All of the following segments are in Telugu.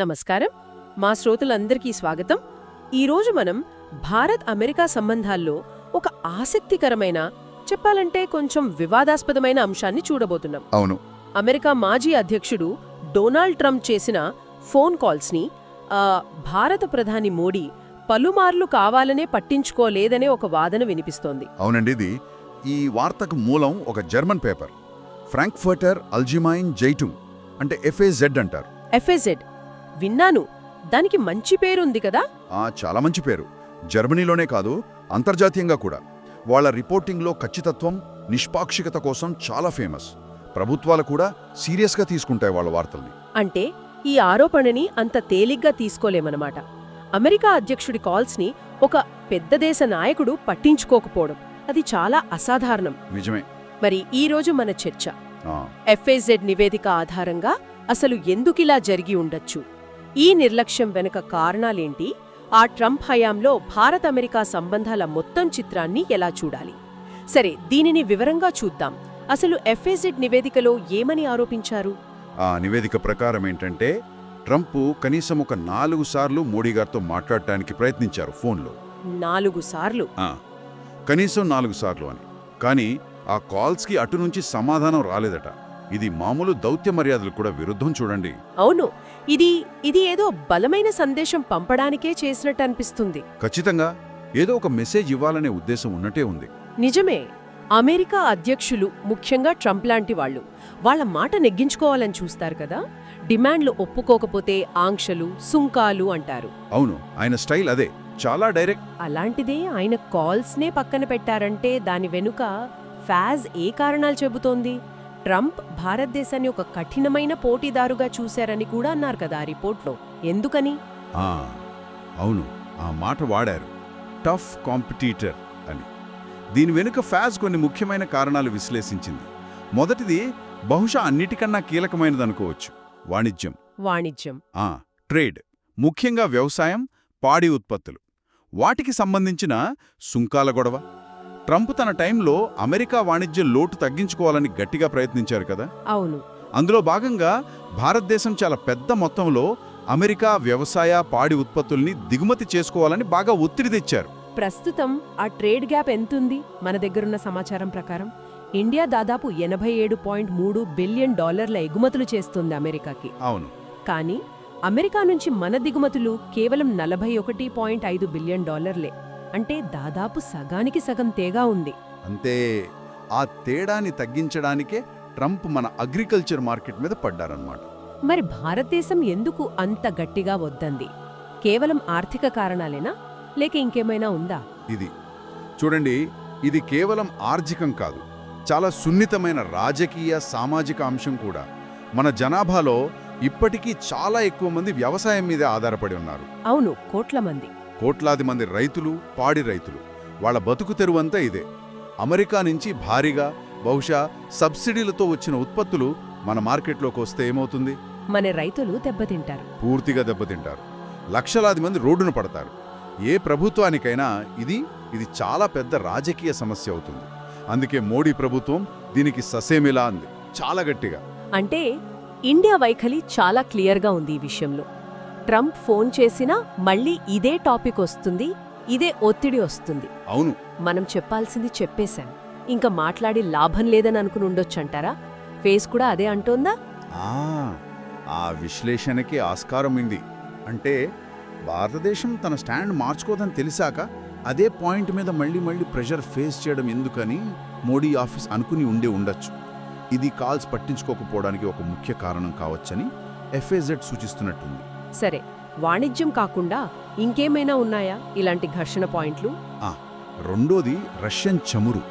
నమస్కారం. మా శ్రోతలందరికీ స్వాగతం. ఈరోజు మనం భారత్ అమెరికా సంబంధాల్లో ఒక ఆసక్తికరమైన, చెప్పాలంటే కొంచెం వివాదాస్పదమైన అంశాన్ని చూడబోతున్నాం. అవును. అమెరికా మాజీ అధ్యక్షుడు డొనాల్డ్ ట్రంప్ చేసిన ఫోన్ కాల్స్ని భారత ప్రధాని మోడీ పలుమార్లు కావాలనే పట్టించుకోలేదనే ఒక వాదన వినిపిస్తోంది. అవునండి. ఈ వార్తకు మూలం ఒక జర్మన్ పేపర్, ఫ్రాంక్ఫర్టర్ అల్జీమైన్ జైటుంగ్, అంటే ఎఫ్ఏజెడ్ అంటారు. ఎఫ్ఏజెడ్ విన్నాను. దానికి మంచి పేరుంది కదా? చాలా మంచి పేరు. జర్మనీలోనే కాదు, అంతర్జాతీయంగా కూడా. వాళ్ళ రిపోర్టింగ్లో ఖచ్చితత్వం, నిష్పాక్షికత కోసం చాలా ఫేమస్. ప్రభుత్వాలు కూడా సీరియస్గా తీసుకుంటాయి వాళ్ళ వార్తల్ని. అంటే ఈ ఆరోపణని అంత తేలిగ్గా తీసుకోలేమన్నమాట. అమెరికా అధ్యక్షుడి కాల్స్ని ఒక పెద్ద దేశ నాయకుడు పట్టించుకోకపోవడం, అది చాలా అసాధారణం. నిజమే. మరి ఈరోజు మన చర్చ ఎఫ్ఏజెడ్ నివేదిక ఆధారంగా అసలు ఎందుకిలా జరిగి ఉండొచ్చు, ఈ నిర్లక్ష్యం వెనుక కారణాలేంటి, ఆ ట్రంప్ హయాంలో భారత్-అమెరికా సంబంధాల మొత్తం చిత్రాన్ని ఎలా చూడాలి. సరే, దీనిని వివరంగా చూద్దాం. అసలు ఎఫ్ఏజెడ్ నివేదికలో ఏమని ఆరోపించారు? ఆ నివేదిక ప్రకారం ఏంటంటే, ట్రంప్ కనీసం ఒక 4 సార్లు మోడీ గారితో మాట్లాడటానికి ప్రయత్నించారు ఫోన్లో. 4 సార్లు? కనీసం 4 సార్లు అని. కానీ ఆ కాల్స్కి అటు నుంచి సమాధానం రాలేదట. ఇది మామూలు దౌత్య మర్యాదలు కూడా విరుద్ధం చూడండి. అవును, ఇది ఏదో బలమైన సందేశం పంపడానికే చేసినట్టు అనిపిస్తుంది. ఖచ్చితంగా ఏదో ఒక మెసేజ్ ఇవ్వాలనే ఉద్దేశం ఉన్నట్టే ఉంది. నిజమే. అమెరికా అధ్యక్షులు, ముఖ్యంగా ట్రంప్ లాంటి వాళ్ళ మాట నెగ్గించుకోవాలని చూస్తారు కదా. డిమాండ్లు ఒప్పుకోకపోతే ఆంక్షలు, సుంకాలు అంటారు. అవును, ఆయన స్టైల్ అదే, చాలా డైరెక్ట్. అలాంటిదే ఆయన కాల్స్నే పక్కన పెట్టారంటే దాని వెనుక ఫాజ్ ఏ కారణాలు చెబుతోంది? ట్రంప్ భారతదేశాన్ని ఒక కఠినమైన పోటీదారుగా చూశారని కూడా అన్నారు కదా ఆ రిపోర్ట్లో. ఎందుకని? అవును, ఆ మాట వాడారు, టఫ్ కాంపిటీటర్ అని. దీని వెనుక ఫాజ్ కొన్ని ముఖ్యమైన కారణాలు విశ్లేషించింది. మొదటిది బహుశా అన్నిటికన్నా కీలకమైనదనుకోవచ్చు, వాణిజ్యం. ట్రేడ్, ముఖ్యంగా వ్యవసాయం, పాడి ఉత్పత్తులు, వాటికి సంబంధించిన సుంకాల గొడవ. ట్రంప్ తన టైంలో అమెరికా వాణిజ్య లోటు తగ్గించుకోవాలని గట్టిగా ప్రయత్నించారు కదా. అవును. అందులో భాగంగా భారతదేశం చాలా పెద్ద మొత్తంలో అమెరికా వ్యవసాయ, పాడి ఉత్పత్తుల్ని దిగుమతి చేసుకోవాలని బాగా ఒత్తిడి తెచ్చారు. ప్రస్తుతం ఆ ట్రేడ్ గ్యాప్ ఎంతుంది? మన దగ్గరున్న సమాచారం ప్రకారం ఇండియా దాదాపు $87.3 బిలియన్ ఎగుమతులు చేస్తుంది అమెరికాకి. అవును. కానీ అమెరికా నుంచి మన దిగుమతులు కేవలం $41.5 బిలియన్. అంటే దాదాపు సగానికి సగం తేగా ఉంది. అంతే. ఆ తేడాని తగ్గించడానికే ట్రంప్ మన అగ్రికల్చర్ మార్కెట్ మీద పడ్డారన్నమాట. మరి భారతదేశం ఎందుకు అంత గట్టిగా వద్దంది? కేవలం ఆర్థిక కారణాలేనా, లేక ఇంకేమైనా ఉందా? చూడండి, ఇది కేవలం ఆర్థికం కాదు, చాలా సున్నితమైన రాజకీయ, సామాజిక అంశం కూడా. మన జనాభాలో ఇప్పటికీ చాలా ఎక్కువ మంది వ్యవసాయం మీదే ఆధారపడి ఉన్నారు. అవును, కోట్లాది మంది రైతులు, పాడి రైతులు. వాళ్ళ బతుకు తెరువంతా ఇదే. అమెరికా నుంచి భారీగా, బహుశా సబ్సిడీలతో వచ్చిన ఉత్పత్తులు మన మార్కెట్లోకి వస్తే ఏమవుతుంది? మన రైతులు పూర్తిగా దెబ్బతింటారు. లక్షలాది మంది రోడ్డున పడతారు. ఏ ప్రభుత్వానికైనా ఇది చాలా పెద్ద రాజకీయ సమస్య అవుతుంది. అందుకే మోడీ ప్రభుత్వం దీనికి ససేమిలా అంది, చాలా గట్టిగా. అంటే ఇండియా వైఖరి చాలా క్లియర్గా ఉంది ఈ విషయంలో. ట్రంప్ ఫోన్ చేసినా మళ్ళీ ఇదే టాపిక్ వస్తుంది, ఇదే ఒత్తిడి వస్తుంది. అవును, మనం చెప్పాల్సింది చెప్పేశాం, ఇంకా మాట్లాడి లాభం లేదని అనుకుని ఉండొచ్చంటారా? ఫేస్ కూడా అదే అంటోందా? ఆ విశ్లేషణకి ఆస్కారం ఉంది. అంటే భారతదేశం తన స్టాండ్ మార్చుకోదని తెలిసాక అదే పాయింట్ మీద మళ్ళీ ప్రెషర్ ఫేస్ చేయడం ఎందుకని మోడీ ఆఫీస్ అనుకుని ఉండొచ్చు. ఇది కాల్స్ పట్టించుకోకపోవడానికి ఒక ముఖ్య కారణం కావచ్చని ఎఫ్ఏజెడ్ సూచిస్తున్నట్టుంది. సరే, వాణిజ్యం కాకుండా ఇంకేమైనా ఉన్నాయా ఇలాంటి ఘర్షణ పాయింట్లు? రెండోది రష్యన్ చమురు.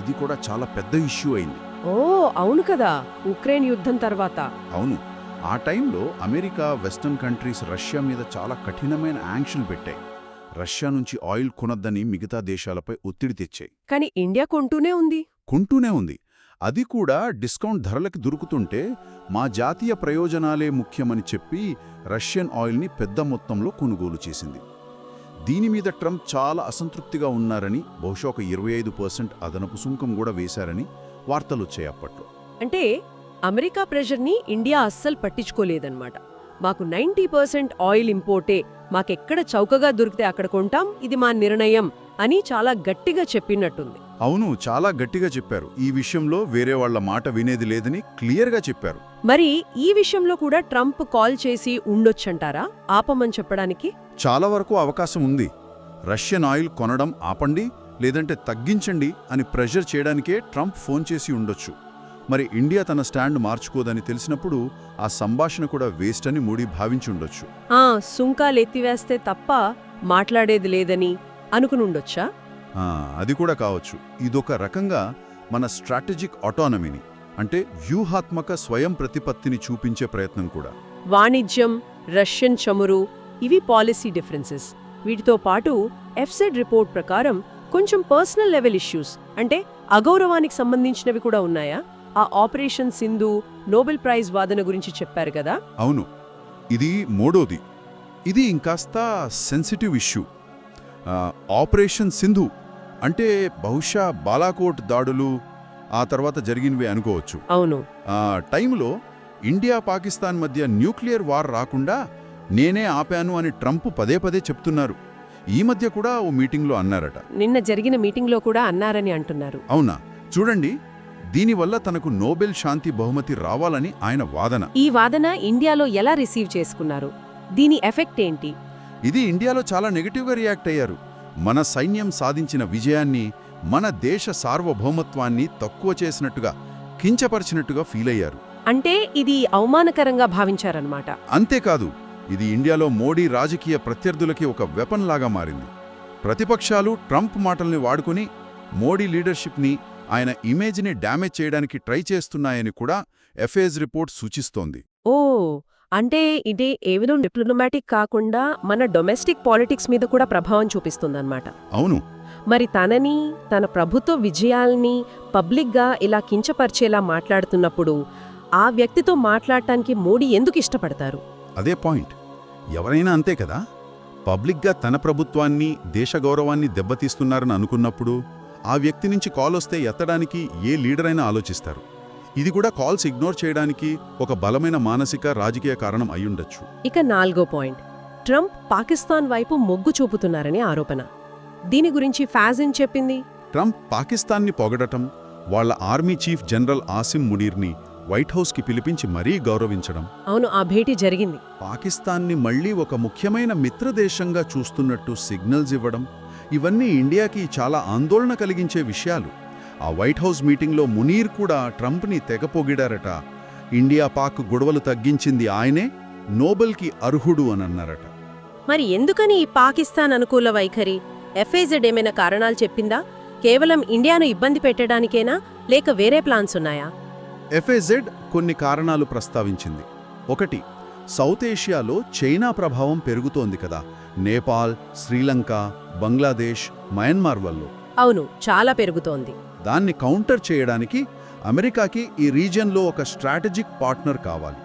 ఇది కూడా చాలా పెద్ద ఇష్యూ అయింది. అవును కదా, ఉక్రెయిన్ యుద్ధం తర్వాత. అవును, ఆ టైంలో అమెరికా, వెస్టర్న్ కంట్రీస్ రష్యా మీద చాలా కఠినమైన ఆంక్షలు పెట్టాయి. రష్యా నుంచి ఆయిల్ కొనొద్దని మిగతా దేశాలపై ఒత్తిడి తెచ్చాయి. కానీ ఇండియా కొంటూనే ఉంది. అది కూడా డిస్కౌంట్ ధరలకి దొరుకుతుంటే మా జాతీయ ప్రయోజనాలే ముఖ్యమని చెప్పి రష్యన్ ఆయిల్ని పెద్ద మొత్తంలో కొనుగోలు చేసింది. దీని మీద ట్రంప్ చాలా అసంతృప్తిగా ఉన్నారని, బహుశా ఒక 25% అదనపు సుంకం కూడా వేశారని వార్తలొచ్చాయి అప్పట్లో. అంటే అమెరికా ప్రెషర్ని ఇండియా అస్సలు పట్టించుకోలేదన్నమాట. మాకు 90% ఆయిల్ ఇంపోర్టే, మాకెక్కడ చౌకగా దొరికితే అక్కడ కొంటాం, ఇది మా నిర్ణయం అని చాలా గట్టిగా చెప్పినట్టుంది. అవును, చాలా గట్టిగా చెప్పారు. ఈ విషయంలో వేరే వాళ్ల మాట వినేది లేదని క్లియర్గా చెప్పారు. మరి ఈ విషయంలో కూడా ట్రంప్ కాల్ చేసి ఉండొచ్చంటారా ఆపమని చెప్పడానికి? చాలా వరకు అవకాశం ఉంది. రష్యన్ ఆయిల్ కొనడం ఆపండి, లేదంటే తగ్గించండి అని ప్రెషర్ చేయడానికే ట్రంప్ ఫోన్ చేసి ఉండొచ్చు. మరి ఇండియా తన స్టాండ్ మార్చుకోదని తెలిసినప్పుడు ఆ సంభాషణ కూడా వేస్ట్ అని మోడీ భావించి ఉండొచ్చు. సుంకాలు ఎత్తివేస్తే తప్ప మాట్లాడేది లేదని అనుకునుండొచ్చా? అది కూడా కావచ్చు. ఇదొక రకంగా మన స్ట్రాటజిక్ ఆటోనమీని, అంటే వ్యూహాత్మక స్వయం ప్రతిపత్తిని చూపించే ప్రయత్నం కూడా. వాణిజ్యం, రష్యన్ చమురు, ఇవి పాలసీ డిఫరెన్సెస్. వీటితో పాటు ఎఫ్సెడ్ రిపోర్ట్ ప్రకారం కొంచెం పర్సనల్ లెవెల్ ఇష్యూస్, అంటే అగౌరవానికి సంబంధించినవి కూడా ఉన్నాయా? ఆ ఆపరేషన్ సింధు, నోబెల్ ప్రైజ్ వాదన గురించి చెప్పారు కదా? అవును, ఇది మూడోది. ఇది ఇంకాస్త సెన్సిటివ్ ఇష్యూ. ఆపరేషన్ సింధు అంటే బహుశా బాలాకోట్ దాడులు ఆ తర్వాత జరిగినవే అనుకోవచ్చు. అవును. ఆ టైంలో ఇండియా పాకిస్తాన్ మధ్య న్యూక్లియర్ వార్ రాకుండా నేనే ఆపాను అని ట్రంప్ పదే పదే చెప్తున్నారు. ఈ మధ్య కూడా ఓ మీటింగ్లో అన్నారట. నిన్న జరిగిన మీటింగ్లో కూడా అన్నారని అంటున్నారు. అవునా? చూడండి, దీనివల్ల తనకు నోబెల్ శాంతి బహుమతి రావాలని ఆయన వాదన. ఈ వాదన ఇండియాలో ఎలా రిసీవ్ చేసుకున్నారు? దీని ఎఫెక్ట్ ఏంటి? ఇది ఇండియాలో చాలా నెగటివ్గా రియాక్ట్ అయ్యారు. మన సైన్యం సాధించిన విజయాన్ని, మన దేశ సార్వభౌమత్వాన్ని తక్కువ చేసినట్టుగా, కించపరిచినట్టుగా ఫీల్ అయ్యారు. అంటే ఇది అవమానకరంగా భావించారన్నమాట. అంతేకాదు, ఇది ఇండియాలో మోడీ రాజకీయ ప్రత్యర్థులకి ఒక వెపన్ లాగా మారింది. ప్రతిపక్షాలు ట్రంప్ మాటల్ని వాడుకుని మోడీ లీడర్షిప్ని, ఆయన ఇమేజ్ని డ్యామేజ్ చేయడానికి ట్రై చేస్తున్నాయని కూడా ఎఫ్ఏజ్ రిపోర్ట్ సూచిస్తోంది. అంటే ఇదే ఏవిధం డిప్లొమాటిక్ కాకుండా మన డొమెస్టిక్ పాలిటిక్స్ మీద కూడా ప్రభావం చూపిస్తుందన్నమాట. అవును. మరి తనని, తన ప్రభుత్వ విజయాల్ని పబ్లిక్గా ఇలా కించపరిచేలా మాట్లాడుతున్నప్పుడు ఆ వ్యక్తితో మాట్లాడటానికి మోడీ ఎందుకు ఇష్టపడతారు? అదే పాయింట్. ఎవరైనా అంతే కదా, పబ్లిక్గా తన ప్రభుత్వాన్ని, దేశ గౌరవాన్ని దెబ్బతీస్తున్నారని అనుకున్నప్పుడు ఆ వ్యక్తి నుంచి కాల్ వస్తే ఎత్తడానికి ఏ లీడర్ అయినా ఆలోచిస్తారు. ఇది కూడా కాల్స్ ఇగ్నోర్ చేయడానికి ఒక బలమైన మానసిక, రాజకీయ కారణం అయ్యుండొచ్చు. ఇక 4వ పాయింట్, ట్రంప్ పాకిస్తాన్ వైపు మొగ్గు చూపుతున్నారని ఆరోపణ. దీని గురించి ఫాజ్ ఏం చెప్పింది? ట్రంప్ పాకిస్తాన్ని పొగడటం, వాళ్ల ఆర్మీ చీఫ్ జనరల్ ఆసిం మునీర్ని వైట్ హౌస్కి పిలిపించి మరీ గౌరవించడం. అవును, ఆ భేటీ జరిగింది. పాకిస్తాన్ని మళ్లీ ఒక ముఖ్యమైన మిత్రదేశంగా చూస్తున్నట్టు సిగ్నల్స్ ఇవ్వడం, ఇవన్నీ ఇండియాకి చాలా ఆందోళన కలిగించే విషయాలు. ఆ వైట్ హౌస్ మీటింగ్లో మునీర్ కూడా ట్రంప్ని తెగ పొగిడారట. ఇండియా పాక్ గొడవలు తగ్గించింది ఆయనే, నోబెల్కి అర్హుడు అని అన్నారట. మరి ఎందుకని ఈ పాకిస్తాన్ అనుకూల వైఖరి? ఎఫ్ఏజెడ్ ఏమైనా కారణాలు చెప్పిందా? కేవలం ఇండియాను ఇబ్బంది పెట్టడానికేనా, లేక వేరే ప్లాన్స్ ఉన్నాయా? ఎఫ్ఏజెడ్ కొన్ని కారణాలు ప్రస్తావించింది. ఒకటి, సౌత్ ఏషియాలో చైనా ప్రభావం పెరుగుతోంది కదా, నేపాల్, శ్రీలంక, బంగ్లాదేశ్, మయన్మార్ వల్ల. అవును, చాలా పెరుగుతోంది. దాన్ని కౌంటర్ చేయడానికి అమెరికాకి ఈ రీజియన్లో ఒక స్ట్రాటజిక్ పార్ట్నర్ కావాలి.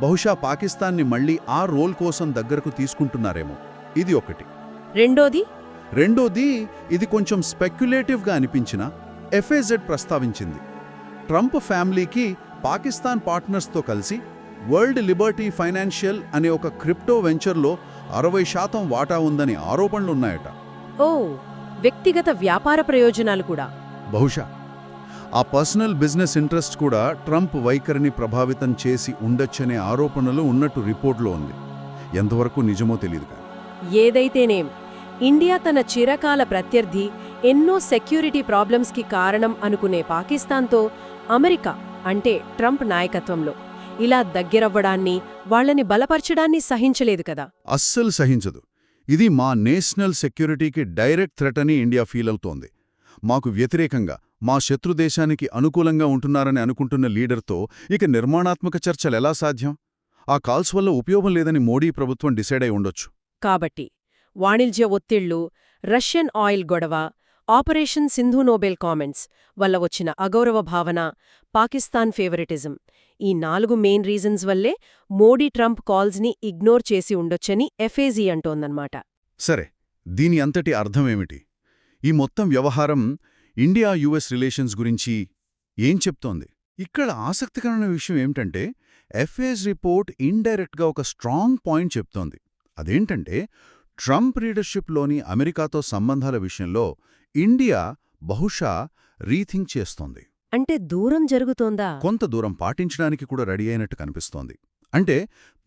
బహుశా పాకిస్తాన్ని మళ్లీ ఆ రోల్ కోసం దగ్గరకు తీసుకుంటున్నారేమో. ఇది ఒకటి. రెండోది, ఇది కొంచెం స్పెక్యులేటివ్గా అనిపించినా ఎఫ్ఏజెడ్ ప్రస్తావించింది. ట్రంప్ ఫ్యామిలీకి పాకిస్తాన్ పార్ట్నర్స్తో కలిసి వరల్డ్ లిబర్టీ ఫైనాన్షియల్ అనే ఒక క్రిప్టో వెంచర్లో 60% వాటా ఉందని ఆరోపణలున్నాయట. వ్యక్తిగత వ్యాపార ప్రయోజనాలు కూడా. బహుశా ఆ పర్సనల్ బిజినెస్ ఇంట్రెస్ట్ కూడా ట్రంప్ వైఖరిని ప్రభావితం చేసి ఉండొచ్చనే ఆరోపణలు ఉన్నట్టు రిపోర్ట్లో ఉంది. ఎంతవరకు నిజమో తెలియదు. ఏదైతేనేం, ఇండియా తన చిరకాల ప్రత్యర్థి, ఎన్నో సెక్యూరిటీ ప్రాబ్లమ్స్కి కారణం అనుకునే పాకిస్తాన్తో అమెరికా అంటే ట్రంప్ నాయకత్వంలో ఇలా దగ్గరవ్వడాన్ని, వాళ్లని బలపరచడాన్ని సహించలేదు కదా. అస్సలు సహించదు. ఇది మా నేషనల్ సెక్యూరిటీకి డైరెక్ట్ థ్రెట్ అని ఇండియా ఫీల్ అవుతోంది. మాకు వ్యతిరేకంగా, మా శత్రుదేశానికి అనుకూలంగా ఉంటున్నారని అనుకుంటున్న లీడర్తో ఇక నిర్మాణాత్మక చర్చలెలా సాధ్యం? ఆ కాల్స్ వల్ల ఉపయోగం లేదని మోడీ ప్రభుత్వం డిసైడ్ అయి ఉండొచ్చు. కాబట్టి వాణిజ్య ఒత్తిళ్లు, రష్యన్ ఆయిల్ గొడవ, ఆపరేషన్ సింధు నోబెల్ కామెంట్స్ వల్ల వచ్చిన అగౌరవ భావన, పాకిస్తాన్ ఫేవరెటిజం, ఈ 4 మెయిన్ రీజన్స్ వల్లే మోడీ ట్రంప్ కాల్స్ని ఇగ్నోర్ చేసి ఉండొచ్చని ఎఫ్ఏజీ అంటోందన్నమాట. సరే, దీని అంతటి అర్థమేమిటి? ఈ మొత్తం వ్యవహారం ఇండియా యుఎస్ రిలేషన్స్ గురించి ఏం చెప్తోంది? ఇక్కడ ఆసక్తికరమైన విషయం ఏమిటంటే, ఎఫ్ఏస్ రిపోర్ట్ ఇండైరెక్ట్గా ఒక స్ట్రాంగ్ పాయింట్ చెప్తోంది. అదేంటంటే ట్రంప్ లీడర్షిప్లోని అమెరికాతో సంబంధాల విషయంలో ఇండియా బహుశా రీథింక్ చేస్తోంది. అంటే దూరం జరుగుతోందా? కొంత దూరం పాటించడానికి కూడా రెడీ అయినట్టు కనిపిస్తోంది. అంటే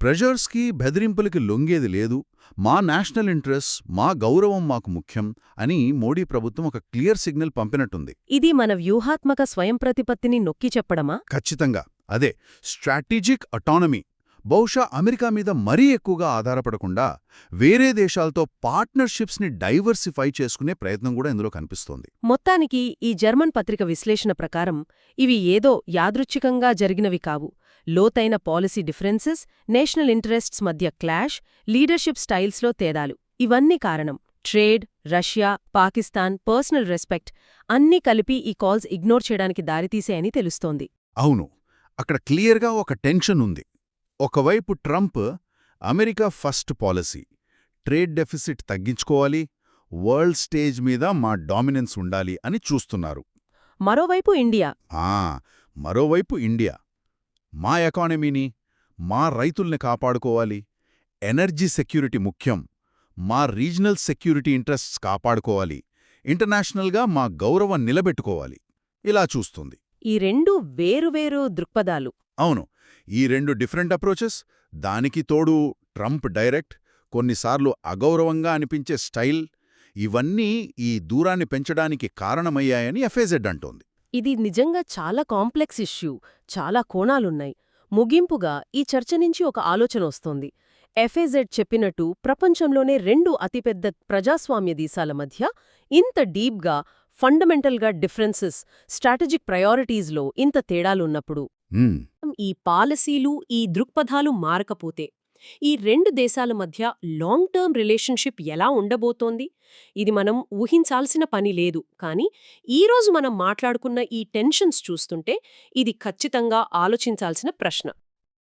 ప్రెజర్స్కి బెదిరింపులకి లొంగేది లేదు, మా నేషనల్ ఇంట్రెస్ట్, మా గౌరవం మాకు ముఖ్యం అని మోడీ ప్రభుత్వం ఒక క్లియర్ సిగ్నల్ పంపినట్టుంది. ఇది మన వ్యూహాత్మక స్వయంప్రతిపత్తిని నొక్కి చెప్పడమా? ఖచ్చితంగా అదే. Strategic autonomy. బహుశా అమెరికా మీద మరీ ఎక్కువగా ఆధారపడకుండా వేరే దేశాలతో పార్ట్నర్షిప్స్ని డైవర్సిఫై చేసుకునే ప్రయత్నం కూడా ఇందులో కనిపిస్తోంది. మొత్తానికి ఈ జర్మన్ పత్రిక విశ్లేషణ ప్రకారం ఇవి ఏదో యాదృచ్ఛికంగా జరిగినవి కావు. లోతైన పాలసీ డిఫరెన్సెస్, నేషనల్ ఇంట్రెస్ట్స్ మధ్య క్లాష్, లీడర్షిప్ స్టైల్స్లో తేడాలు ఇవన్నీ కారణం. Trade, Russia, Pakistan, personal respect అన్నీ కలిపి ఈ కాల్స్ ఇగ్నోర్ చేయడానికి దారితీసాయని తెలుస్తోంది. అవును, అక్కడ క్లియర్గా ఒక టెన్షన్ ఉంది. ఒకవైపు Trump America first policy, trade deficit తగ్గించుకోవాలి, వరల్డ్ స్టేజ్ మీద మా డామినెన్స్ ఉండాలి అని చూస్తున్నారు. మరోవైపు ఇండియా మరోవైపు ఇండియా మా ఎకానమీని, మా రైతుల్ని కాపాడుకోవాలి, ఎనర్జీ సెక్యూరిటీ ముఖ్యం, మా రీజనల్ సెక్యూరిటీ ఇంట్రెస్ట్స్ కాపాడుకోవాలి, ఇంటర్నేషనల్గా మా గౌరవం నిలబెట్టుకోవాలి ఇలా చూస్తుంది. ఈ రెండు వేరువేరు దృక్పథాలు. అవును, ఈ రెండు డిఫరెంట్ అప్రోచెస్, దానికి తోడు ట్రంప్ డైరెక్ట్, కొన్నిసార్లు అగౌరవంగా అనిపించే స్టైల్, ఇవన్నీ ఈ దూరాన్ని పెంచడానికి కారణమయ్యాయని ఎఫ్ఏజెడ్ అంటోంది. ఇది నిజంగా చాలా కాంప్లెక్స్ ఇష్యూ, చాలా కోణాలున్నాయి. ముగింపుగా ఈ చర్చ నుంచి ఒక ఆలోచన వస్తోంది. ఎఫ్ఏజెడ్ చెప్పినట్టు ప్రపంచంలోనే రెండు అతిపెద్ద ప్రజాస్వామ్య దేశాల మధ్య ఇంత డీప్గా, ఫండమెంటల్గా డిఫరెన్సెస్, స్ట్రాటజిక్ ప్రయారిటీస్లో ఇంత తేడాలున్నప్పుడు ఈ పాలసీలు, ఈ దృక్పథాలు మారకపోతే ఈ రెండు దేశాల మధ్య లాంగ్ టర్మ్ రిలేషన్షిప్ ఎలా ఉండబోతోంది? ఇది మనం ఊహించాల్సిన పని లేదు. కానీ ఈరోజు మనం మాట్లాడుకున్న ఈ టెన్షన్స్ చూస్తుంటే ఇది ఖచ్చితంగా ఆలోచించాల్సిన ప్రశ్న.